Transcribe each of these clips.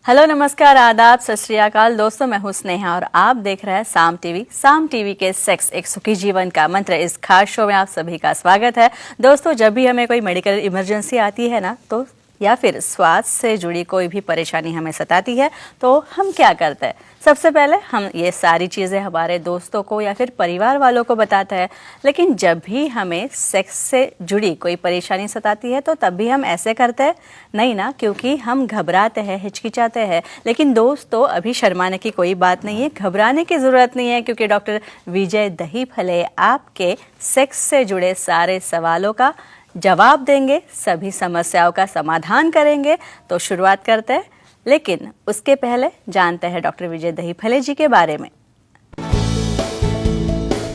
Hello, नमस्कार, आदाब, सत श्री अकाल। दोस्तों, मैं हूं स्नेहा और आप देख रहे हैं साम टीवी। साम टीवी के सेक्स एक सुखी जीवन का मंत्र इस खास शो में आप सभी का स्वागत है। दोस्तों, जब भी हमें कोई मेडिकल इमरजेंसी आती है ना, तो या फिर स्वास्थ्य से जुड़ी कोई भी परेशानी हमें सताती है, तो हम क्या करते हैं? सबसे पहले हम ये सारी चीज़ें हमारे दोस्तों को या फिर परिवार वालों को बताते हैं। लेकिन जब भी हमें सेक्स से जुड़ी कोई परेशानी सताती है, तो तब भी हम ऐसे करते हैं नहीं ना, क्योंकि हम घबराते हैं, हिचकिचाते हैं। लेकिन दोस्तों, अभी शर्माने की कोई बात नहीं है, घबराने की ज़रूरत नहीं है, क्योंकि डॉक्टर विजय दहीफले आपके सेक्स से जुड़े सारे सवालों का जवाब देंगे, सभी समस्याओं का समाधान करेंगे। तो शुरुआत करते हैं, लेकिन उसके पहले जानते हैं डॉक्टर विजय दहीफले जी के बारे में।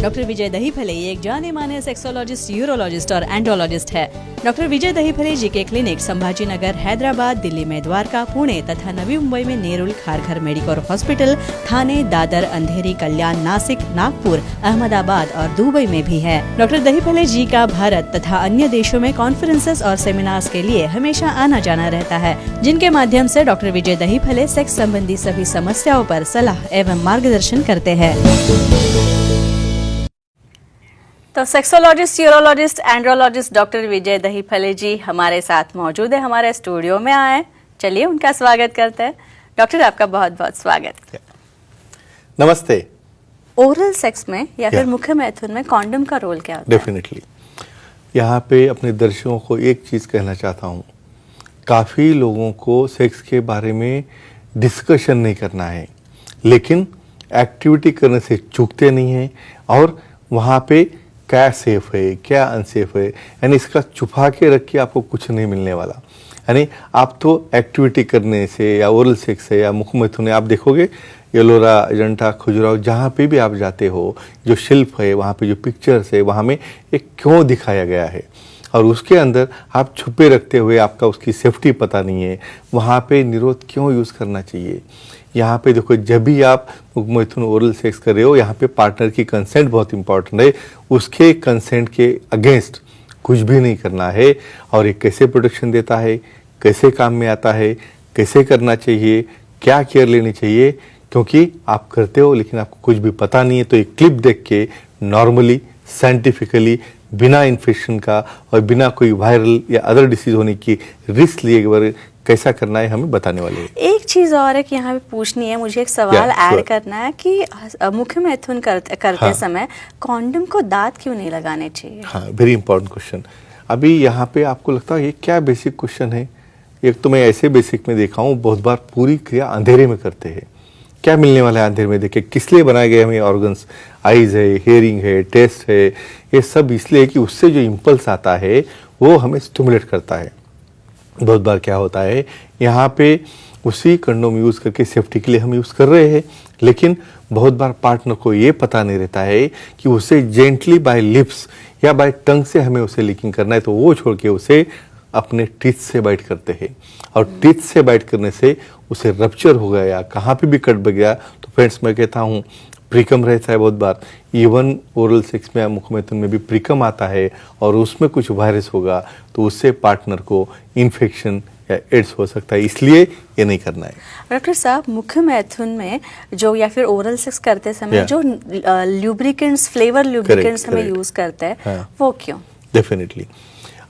डॉक्टर विजय दहीफले एक जाने माने सेक्सोलॉजिस्ट, यूरोलॉजिस्ट और एंड्रोलॉजिस्ट है। डॉक्टर विजय दहीफले जी के क्लिनिक संभाजी नगर, हैदराबाद, दिल्ली में द्वारका, पुणे तथा नवी मुंबई में नेरुल, खारघर मेडिकोर हॉस्पिटल, थाने, दादर, अंधेरी, कल्याण, नासिक, नागपुर, अहमदाबाद और दुबई में भी है। डॉक्टर दहीफले जी का भारत तथा अन्य देशों में कॉन्फ्रेंसेस और सेमिनार्स के लिए हमेशा आना जाना रहता है, जिनके माध्यम से डॉक्टर विजय दहीफले सेक्स संबंधी सभी समस्याओं पर सलाह एवं मार्गदर्शन करते हैं। तो सेक्सोलॉजिस्ट, यूरोलॉजिस्ट, एंड्रोलॉजिस्ट डॉक्टर विजय दहीफले जी हमारे साथ मौजूद है, हमारे स्टूडियो में आए। चलिए उनका स्वागत करते हैं। डॉक्टर, आपका बहुत बहुत स्वागत। नमस्ते। ओरल सेक्स में या फिर मुख्य मैथुन में कॉन्डम का रोल क्या होता है? डेफिनेटली यहाँ पे अपने दर्शकों को एक चीज़ कहना चाहता हूँ। काफ़ी लोगों को सेक्स के बारे में डिस्कशन नहीं करना है, लेकिन एक्टिविटी करने से चूकते नहीं हैं। और वहाँ पे क्या सेफ है, क्या अनसेफ है, यानी इसका छुपा के रख के आपको कुछ नहीं मिलने वाला। यानी आप तो एक्टिविटी करने से या ओरल सेक्स से या मुख मैथुन आप देखोगे, येलोरा, अजंता, खजुराहो, जहाँ पे भी आप जाते हो, जो शिल्प है वहाँ पे, जो पिक्चर्स है वहाँ में एक क्यों दिखाया गया है, और उसके अंदर आप छुपे रखते हुए आपका उसकी सेफ्टी पता नहीं है, वहाँ पे निरोध क्यों यूज़ करना चाहिए। यहाँ पे देखो, जब भी आप मुख मैथुन ओरल सेक्स कर रहे हो, यहाँ पे पार्टनर की कंसेंट बहुत इंपॉर्टेंट है। उसके कंसेंट के अगेंस्ट कुछ भी नहीं करना है। और ये कैसे प्रोटेक्शन देता है, कैसे काम में आता है, कैसे करना चाहिए, क्या केयर लेनी चाहिए, क्योंकि आप करते हो लेकिन आपको कुछ भी पता नहीं है। तो एक क्लिप देख के नॉर्मली, साइंटिफिकली, बिना इन्फेक्शन का और बिना कोई वायरल या अदर डिसीज होने की रिस्क लिए एक कैसा करना है हमें बताने वाले हैं। एक चीज और है कि यहाँ पे पूछनी है, मुझे एक सवाल ऐड करना है कि मुख्य मैथुन करते समय कॉन्डम को दांत क्यों नहीं लगाने चाहिए? हाँ, वेरी इंपॉर्टेंट क्वेश्चन। अभी यहाँ पे आपको लगता है ये क्या बेसिक क्वेश्चन है? एक तो मैं ऐसे बेसिक में देखा हूँ, बहुत बार पूरी क्रिया अंधेरे में करते हैं। क्या मिलने वाला है अंधेरे में? देखिए, किस लिए बनाए गए हमें ऑर्गन्स, आइज है, हियरिंग है, टेस्ट है, ये सब इसलिए कि उससे जो इम्पल्स आता है वो हमें स्टिमुलेट करता है। बहुत बार क्या होता है, यहाँ पे उसी कंडोम यूज़ करके सेफ्टी के लिए हम यूज़ कर रहे हैं, लेकिन बहुत बार पार्टनर को ये पता नहीं रहता है कि उसे जेंटली बाय लिप्स या बाय टंग से हमें उसे लीकिंग करना है, तो वो छोड़ के उसे अपने टीथ से बाइट करते हैं। और टीथ से बाइट करने से उसे रप्चर हो गया या कहाँ पे भी कट बच गया, तो फ्रेंड्स मैं कहता हूँ प्रिकम रहता है बहुत बार। इवन ओरल सेक्स में, मुख मैथुन में भी प्रिकम आता है, और उसमें कुछ वायरस होगा तो उससे पार्टनर को इन्फेक्शन या एड्स हो सकता है, इसलिए ये नहीं करना है। डॉक्टर साहब, मुख्य मैथुन में जो या फिर ओरल सेक्स करते समय जो ल्यूब्रिकेंट्स, फ्लेवर ल्यूब्रिकेंट्स हमें यूज करते हैं, वो क्यों? डेफिनेटली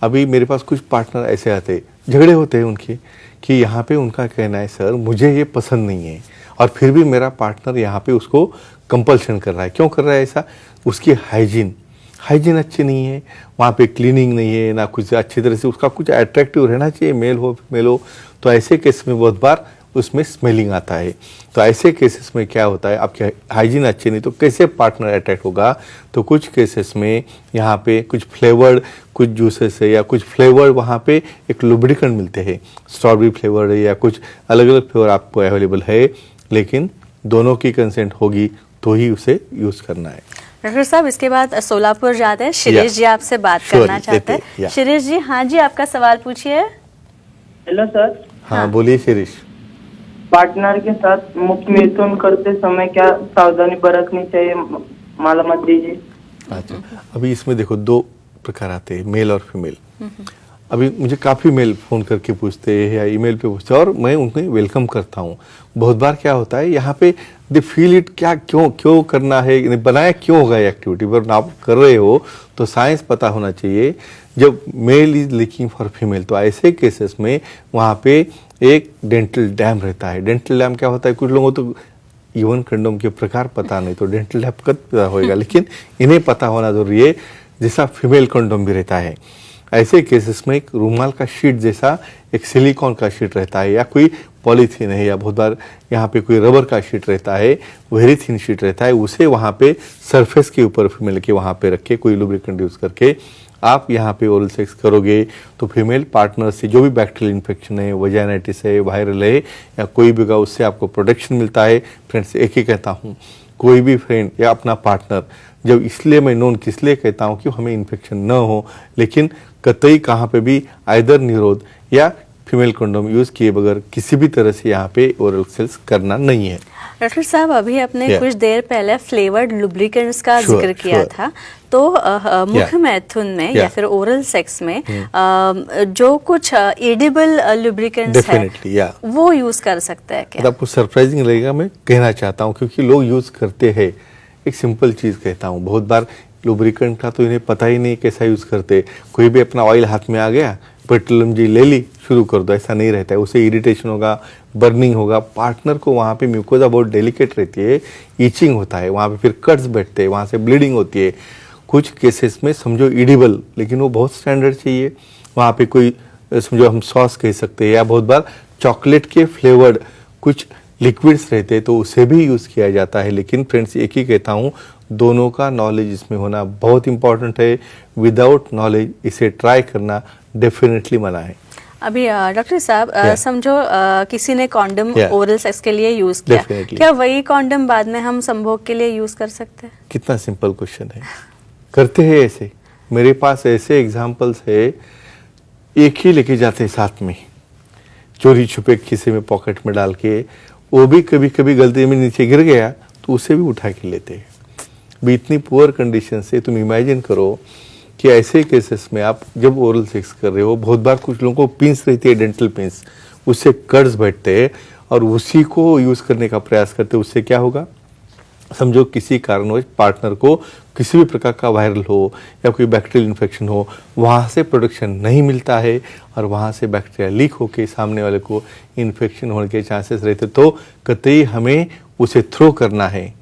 अभी मेरे पास कुछ पार्टनर ऐसे आते हैं, झगड़े होते हैं उनके, कि यहाँ पे उनका कहना है सर मुझे ये पसंद नहीं है, और फिर भी मेरा पार्टनर यहाँ पे उसको कंपल्शन कर रहा है। क्यों कर रहा है ऐसा? उसकी हाइजीन अच्छी नहीं है, वहाँ पे क्लीनिंग नहीं है, ना कुछ अच्छी तरह से उसका कुछ अट्रैक्टिव रहना चाहिए, मेल हो फीमेल हो। तो ऐसे केस में बहुत बार उसमें स्मेलिंग आता है। तो ऐसे केसेस में क्या होता है, आपकी हाइजीन अच्छी नहीं तो कैसे पार्टनर अट्रैक्ट होगा? तो कुछ केसेस में यहाँ पे कुछ फ्लेवर्ड, कुछ जूसेस है या कुछ फ्लेवर्ड वहाँ पे एक लुब्रिकेंट मिलते हैं, स्ट्रॉबेरी फ्लेवर्ड है या कुछ अलग अलग फ्लेवर आपको अवेलेबल है, लेकिन दोनों की कंसेंट होगी तो ही उसे यूज़ करना है। डॉक्टर साहब, इसके बाद सोलापुर जाते हैं। शिरीष जी आपसे बात करना चाहते हैं। शिरीष जी, हाँ जी, आपका सवाल पूछिए। Hello sir. हाँ, बोलिए शिरीष। पार्टनर के साथ मुख मैथुन करते समय क्या सावधानी बरतनी चाहिए, मालूमात दीजिए। अच्छा, अभी इसमें देखो दो प्रकार आते हैं, मेल और फीमेल। अभी मुझे काफ़ी मेल फ़ोन करके पूछते हैं या ईमेल पे पूछते हैं और मैं उन्हें वेलकम करता हूँ। बहुत बार क्या होता है यहाँ पे दे फील इट, क्या क्यों करना है, बनाया क्यों होगा ये एक्टिविटी, पर आप कर रहे हो तो साइंस पता होना चाहिए। जब male is looking for female तो ऐसे केसेस में वहाँ पे एक डेंटल डैम रहता है। डेंटल डैम क्या होता है, कुछ लोगों को तो इवन कंडोम के प्रकार पता नहीं तो डेंटल डैम कब पता होएगा, लेकिन इन्हें पता होना जरूरी है। जैसा फीमेल कंडोम भी रहता है, ऐसे केसेस में एक रुमाल का शीट जैसा एक सिलिकॉन का शीट रहता है या कोई पॉलीथीन है या बहुत बार यहाँ पे कोई रबर का शीट रहता है, वेरी थिन शीट रहता है, उसे वहाँ पे सरफेस के ऊपर फीमेल के वहाँ पे रख के कोई लुब्रिकेंट यूज़ करके आप यहाँ पे ओरल सेक्स करोगे तो फीमेल पार्टनर से जो भी बैक्टीरियल इन्फेक्शन है, वजाइनाइटिस है, वायरल है या कोई भी होगा, उससे आपको प्रोटेक्शन मिलता है। फ्रेंड्स, एक ही कहता हूँ, कोई भी फ्रेंड या अपना पार्टनर, जब इसलिए मैं नोन किस लिए कहता हूँ कि हमें इन्फेक्शन न हो, लेकिन कतई कहाँ पे भी आइदर निरोध या फीमेल कंडोम यूज़ किए बगैर किसी भी तरह से यहाँ पे ओरल सेक्स करना नहीं है। डॉक्टर साहब, अभी आपने कुछ देर पहले फ्लेवर्ड लुब्रिकेंट्स का जिक्र किया था, तो मुख्य मैथुन में या फिर ओरल सेक्स में जो कुछ एडिबल लुब्रिकेंट्स है वो यूज कर सकते हैं क्या? आपको सरप्राइजिंग लगेगा, मैं कहना चाहता हूँ क्योंकि लोग यूज करते हैं। एक सिंपल चीज कहता हूँ, बहुत बार लुब्रिकेंट का तो इन्हें पता ही नहीं कैसा यूज करते। कोई भी अपना ऑयल हाथ में आ गया, पेट्रोलियम जी ले ली, शुरू कर दो, ऐसा नहीं रहता है। उसे इरिटेशन होगा, बर्निंग होगा, पार्टनर को वहाँ पे म्यूकोजा बहुत डेलिकेट रहती है, ईचिंग होता है, वहाँ पे फिर कट्स बैठते हैं, वहाँ से ब्लीडिंग होती है। कुछ केसेस में समझो इडिबल, लेकिन वो बहुत स्टैंडर्ड चाहिए, वहाँ पे कोई समझो हम सॉस कह सकते हैं या बहुत बार चॉकलेट के फ्लेवर्ड कुछ लिक्विड्स रहते हैं तो उसे भी यूज़ किया जाता है। लेकिन फ्रेंड्स, एक ही कहता हूँ, दोनों का नॉलेज इसमें होना बहुत इंपॉर्टेंट है। विदाउट नॉलेज इसे ट्राई करना डेफिनेटली मना है। अभी डॉक्टर साहब, समझो किसी ने कॉन्डम ओरल सेक्स के लिए यूज किया, क्या वही कॉन्डम बाद में हम संभोग के लिए यूज कर सकते हैं? कितना सिंपल क्वेश्चन है। करते हैं ऐसे, मेरे पास ऐसे एग्जांपल्स है, एक ही लेके जाते हैं साथ में, चोरी छुपे किसी में पॉकेट में डाल के, वो भी कभी कभी गलती में नीचे गिर गया तो उसे भी उठा के लेते हैं। भी इतनी पुअर कंडीशन से तुम इमेजिन करो कि ऐसे केसेस में आप जब ओरल सेक्स कर रहे हो, बहुत बार कुछ लोगों को पिंस रहती है, डेंटल पिंस, उससे कर्ड्स बैठते हैं और उसी को यूज करने का प्रयास करते हैं। उससे क्या होगा, समझो किसी कारणवश पार्टनर को किसी भी प्रकार का वायरल हो या कोई बैक्टीरियल इन्फेक्शन हो, वहाँ से प्रोटेक्शन नहीं मिलता है और वहाँ से बैक्टीरिया लीक होके सामने वाले को इन्फेक्शन होने के चांसेस रहते। तो कतई हमें उसे थ्रो करना है,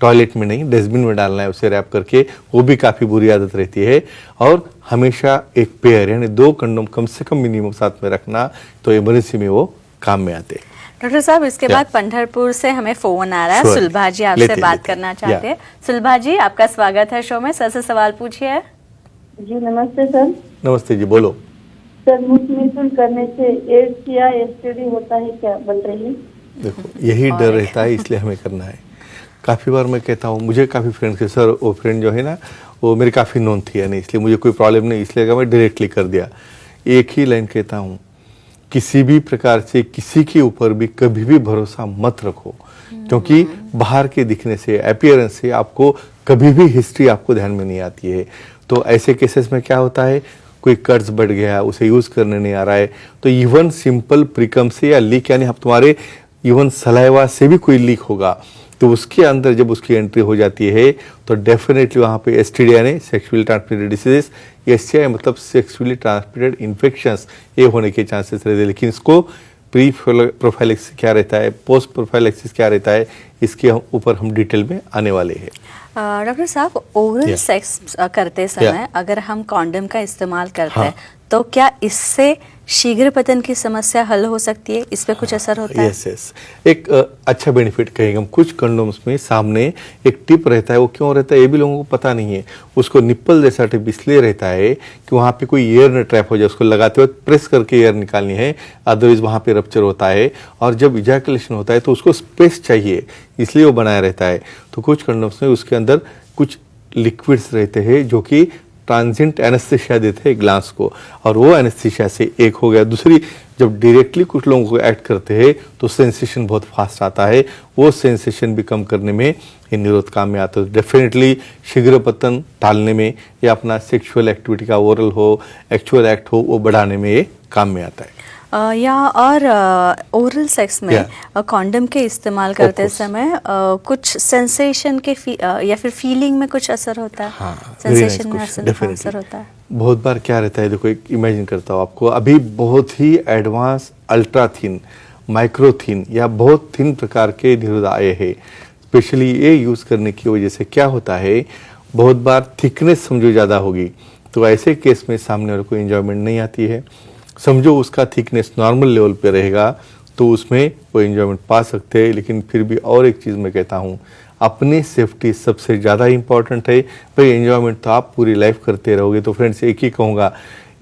टॉयलेट में नहीं, डस्टबिन में डालना है उसे रैप करके, वो भी काफ़ी बुरी आदत रहती है। और हमेशा एक पेयर यानी 2 कंडोम कम से कम मिनिमम साथ में रखना, तो इमरजेंसी में वो काम में आते हैं। डॉक्टर साहब, इसके बाद पंढरपुर से हमें फोन आ रहा है, सुलभा जी आपसे बात करना चाहते हैं। सुलभा जी, आपका स्वागत है शो में, सर से सवाल पूछिए। जी नमस्ते सर। नमस्ते जी, बोलो। सर, मुख मिथुन करने से एड्स या एसटीडी होता है क्या, बताइए। देखो, यही डर रहता है, इसलिए हमें करना है। काफ़ी बार मैं कहता हूँ, मुझे काफ़ी फ्रेंड्स के, सर वो फ्रेंड जो है ना वो मेरी काफ़ी नोन थी, यानी इसलिए मुझे कोई प्रॉब्लम नहीं, इसलिए मैं डायरेक्टली कर दिया। एक ही लाइन कहता हूँ, किसी भी प्रकार से किसी के ऊपर भी कभी भी भरोसा मत रखो, क्योंकि बाहर के दिखने से, अपीयरेंस से आपको कभी भी हिस्ट्री आपको ध्यान में नहीं आती है। तो ऐसे केसेस में क्या होता है, कोई कर्ज बढ़ गया, उसे यूज करने नहीं आ रहा है, तो इवन सिंपल प्रिकम से या लीक यानी आप तुम्हारे इवन सलाइवा से भी कोई लीक होगा तो उसके अंदर जब उसकी एंट्री हो जाती है तो डेफिनेटली वहाँ पे एसटीडी यानी सेक्सुअली ट्रांसमिटेड डिसीजेस, एसटीआई मतलब सेक्सुअली ट्रांसमिटेड इन्फेक्शंस, ये होने के चांसेस रहते हैं। लेकिन इसको प्री प्रोफाइलेक्सिस क्या रहता है, पोस्ट प्रोफाइलेक्सिस क्या रहता है, इसके ऊपर हम डिटेल में आने वाले हैं। डॉक्टर साहब, ओरल सेक्स करते समय अगर हम कॉन्डम का इस्तेमाल करते हैं तो क्या इससे शीघ्र पतन की समस्या हल हो सकती है, इस पे कुछ असर होता है? यस, एक अच्छा बेनिफिट कहेंगे हम। कुछ कंडोम्स में सामने एक टिप रहता है, वो क्यों रहता है ये भी लोगों को पता नहीं है। उसको निप्पल जैसा टिप इसलिए रहता है कि वहाँ पे कोई एयर न ट्रैप हो जाए, उसको लगाते वक्त प्रेस करके एयर निकालनी है, अदरवाइज वहाँ पे रप्चर होता है और जब इजैकुलेशन होता है तो उसको स्पेस चाहिए, इसलिए वो बनाया रहता है। तो कुछ कंडोम्स में उसके अंदर कुछ लिक्विड्स रहते हैं जो कि ट्रांजिएंट एनेस्थीसिया देते हैं ग्लांस को, और वो एनेस्थीसिया से एक हो गया। दूसरी, जब डायरेक्टली कुछ लोगों को एक्ट करते हैं तो सेंसेशन बहुत फास्ट आता है, वो सेंसेशन भी कम करने में ये निरोध काम में आता है। डेफिनेटली शीघ्र पतन टालने में या अपना सेक्सुअल एक्टिविटी का ओरल हो, एक्चुअल एक्ट हो, वो बढ़ाने में ये काम में आता है। या और ओरल सेक्स में कॉन्डम के इस्तेमाल करते समय कुछ सेंसेशन के या फिर फीलिंग में कुछ असर होता है? हाँ, सेंसेशन में असर होता है। बहुत बार क्या रहता है, देखो एक इमेजिन करता हूँ आपको, अभी बहुत ही advance ultra thin, micro thin या बहुत थिन प्रकार के निरोध आए हैं। स्पेशली ये यूज़ करने की वजह से क्या होता है, बहुत बार थिकनेस समझो ज़्यादा होगी तो ऐसे केस में सामने वाले को एंजॉयमेंट नहीं आती है। समझो उसका थिकनेस नॉर्मल लेवल पे रहेगा तो उसमें वो एंजॉयमेंट पा सकते हैं। लेकिन फिर भी और एक चीज़ मैं कहता हूँ, अपनी सेफ्टी सबसे ज़्यादा इम्पॉर्टेंट है। भाई एंजॉयमेंट तो आप पूरी लाइफ करते रहोगे। तो फ्रेंड्स एक ही कहूँगा,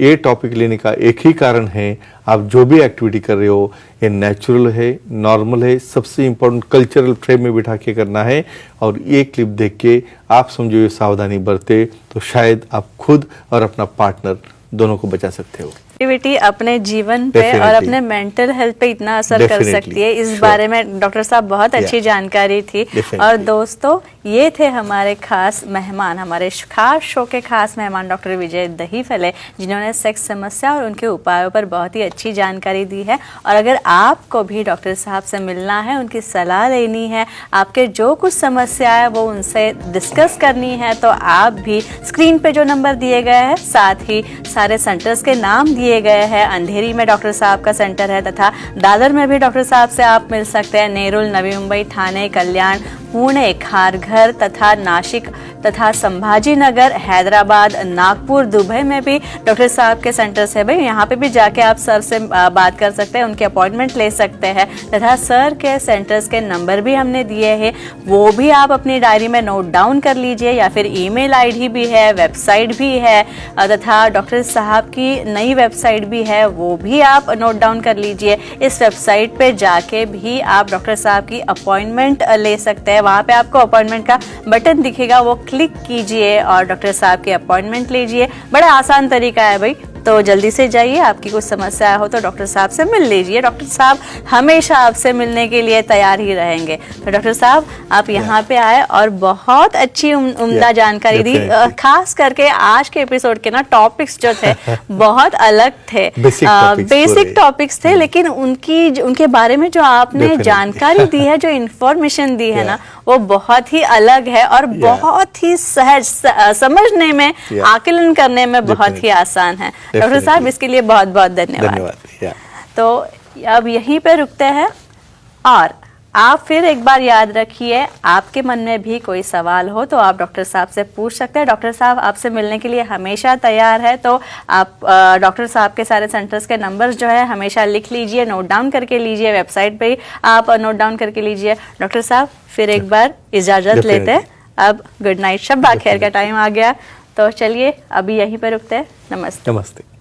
ये टॉपिक लेने का एक ही कारण है, आप जो भी एक्टिविटी कर रहे हो ये नेचुरल है, नॉर्मल है, सबसे इम्पोर्टेंट कल्चरल फ्रेम में बिठा के करना है। और ये क्लिप देख के आप समझो ये सावधानी बरते तो शायद आप खुद और अपना पार्टनर दोनों को बचा सकते हो। एक्टिविटी अपने जीवन पे और अपने मेंटल हेल्थ पे इतना असर कर सकती है, इस बारे में डॉक्टर साहब बहुत अच्छी जानकारी थी। और दोस्तों, ये थे हमारे खास मेहमान, हमारे खास शो के खास मेहमान डॉक्टर विजय दहीफले, जिन्होंने सेक्स समस्या और उनके उपायों पर बहुत ही अच्छी जानकारी दी है। और अगर आपको भी डॉक्टर साहब से मिलना है, उनकी सलाह लेनी है, आपके जो कुछ समस्या है वो उनसे डिस्कस करनी है, तो आप भी स्क्रीन पे जो नंबर दिए गए हैं, साथ ही सारे सेंटर्स के नाम दिए गए हैं। अंधेरी में डॉक्टर साहब का सेंटर है तथा दादर में भी डॉक्टर साहब से आप मिल सकते हैं। नेरुल, नवी मुंबई, ठाणे, कल्याण, पुणे, खारघर तथा नासिक तथा संभाजी नगर, हैदराबाद, नागपुर, दुबई में भी डॉक्टर साहब के सेंटर्स है। भाई यहाँ पे भी जाके आप सर से बात कर सकते हैं, उनकी अपॉइंटमेंट ले सकते हैं तथा सर के सेंटर्स के नंबर भी हमने दिए हैं, वो भी आप अपनी डायरी में नोट डाउन कर लीजिए। या फिर ईमेल आईडी भी है, वेबसाइट भी है तथा डॉक्टर साहब की नई वेबसाइट भी है, वो भी आप नोट डाउन कर लीजिए। इस वेबसाइट पे जाके भी आप डॉक्टर साहब की अपॉइंटमेंट ले सकते हैं। वहाँ पे आपको अपॉइंटमेंट का बटन दिखेगा, वो क्लिक कीजिए और डॉक्टर साहब की अपॉइंटमेंट लीजिए। बड़ा आसान तरीका है भाई, तो जल्दी से जाइए। आपकी कुछ समस्या हो तो डॉक्टर साहब से मिल लीजिए। डॉक्टर साहब हमेशा आपसे मिलने के लिए तैयार ही रहेंगे। तो डॉक्टर साहब, आप यहाँ पे आए और बहुत अच्छी उम्दा जानकारी दी। खास करके आज के एपिसोड के ना टॉपिक्स जो थे बहुत अलग थे, बेसिक टॉपिक्स थे, लेकिन उनके बारे में जो आपने जानकारी दी है, जो इंफॉर्मेशन दी है ना, वो बहुत ही अलग है और बहुत ही सहज, समझने में, आकलन करने में बहुत ही आसान है। डॉक्टर साहब, इसके लिए बहुत बहुत धन्यवाद। तो अब यहीं पे रुकते हैं और आप फिर एक बार याद रखिए, आपके मन में भी कोई सवाल हो तो आप डॉक्टर साहब से पूछ सकते हैं। डॉक्टर साहब आपसे मिलने के लिए हमेशा तैयार है। तो आप डॉक्टर साहब के सारे सेंटर्स के नंबर्स जो है हमेशा लिख लीजिए, नोट डाउन करके लीजिए, वेबसाइट पे आप नोट डाउन करके लीजिए। डॉक्टर साहब, फिर एक बार इजाजत लेते हैं। अब गुड नाइट, शब्बा खैर का टाइम आ गया, तो चलिए अभी यहीं पर रुकते हैं। नमस्ते। नमस्ते।